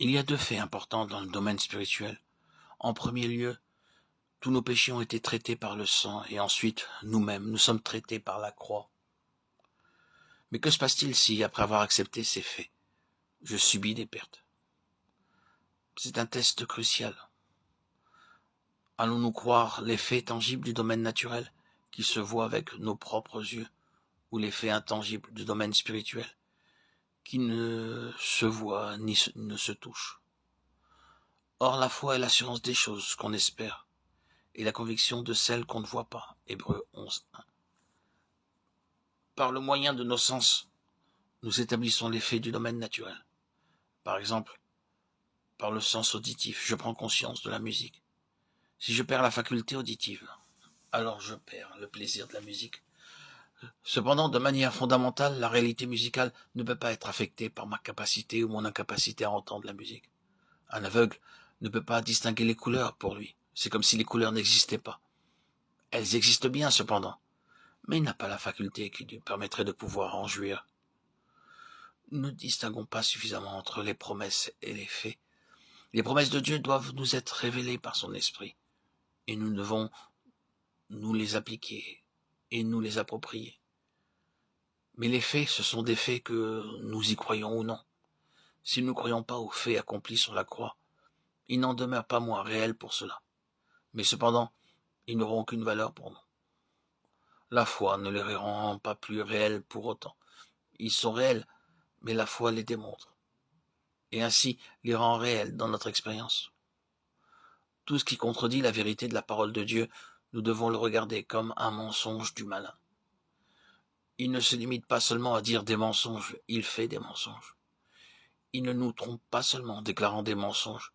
Il y a deux faits importants dans le domaine spirituel. En premier lieu, tous nos péchés ont été traités par le sang, et ensuite, nous-mêmes, nous sommes traités par la croix. Mais que se passe-t-il si, après avoir accepté ces faits, je subis des pertes? C'est un test crucial. Allons-nous croire les faits tangibles du domaine naturel, qui se voient avec nos propres yeux, ou les faits intangibles du domaine spirituel, qui ne se voient ni ne se touchent? Or, la foi est l'assurance des choses qu'on espère, et la conviction de celles qu'on ne voit pas. Hébreux 11:1. Par le moyen de nos sens, nous établissons les faits du domaine naturel. Par exemple, par le sens auditif, je prends conscience de la musique. Si je perds la faculté auditive, alors je perds le plaisir de la musique. Cependant, de manière fondamentale, la réalité musicale ne peut pas être affectée par ma capacité ou mon incapacité à entendre la musique. Un aveugle ne peut pas distinguer les couleurs pour lui. C'est comme si les couleurs n'existaient pas. Elles existent bien cependant, mais il n'a pas la faculté qui lui permettrait de pouvoir en jouir. Nous ne distinguons pas suffisamment entre les promesses et les faits. Les promesses de Dieu doivent nous être révélées par son esprit, et nous devons nous les appliquer et nous les approprier. Mais les faits, ce sont des faits que nous y croyons ou non. Si nous ne croyons pas aux faits accomplis sur la croix, ils n'en demeurent pas moins réels pour cela. Mais cependant, ils n'auront aucune valeur pour nous. La foi ne les rend pas plus réels pour autant. Ils sont réels, mais la foi les démontre, et ainsi les rend réels dans notre expérience. Tout ce qui contredit la vérité de la parole de Dieu, nous devons le regarder comme un mensonge du malin. Il ne se limite pas seulement à dire des mensonges, il fait des mensonges. Il ne nous trompe pas seulement en déclarant des mensonges,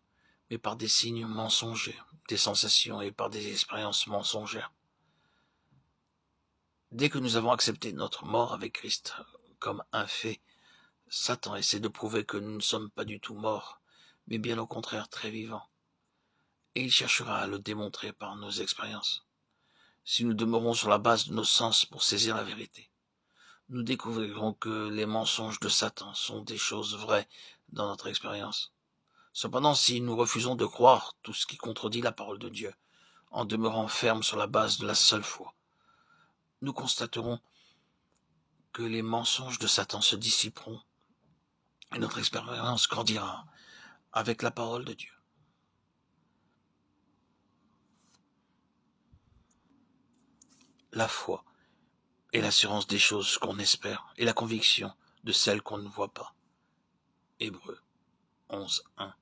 mais par des signes mensongers, des sensations et par des expériences mensongères. Dès que nous avons accepté notre mort avec Christ comme un fait, Satan essaie de prouver que nous ne sommes pas du tout morts, mais bien au contraire très vivants. Et il cherchera à le démontrer par nos expériences. Si nous demeurons sur la base de nos sens pour saisir la vérité, nous découvrirons que les mensonges de Satan sont des choses vraies dans notre expérience. Cependant, si nous refusons de croire tout ce qui contredit la parole de Dieu, en demeurant fermes sur la base de la seule foi, nous constaterons que les mensonges de Satan se dissiperont et notre expérience grandira avec la parole de Dieu. La foi est l'assurance des choses qu'on espère et la conviction de celles qu'on ne voit pas. Hébreux 11:1.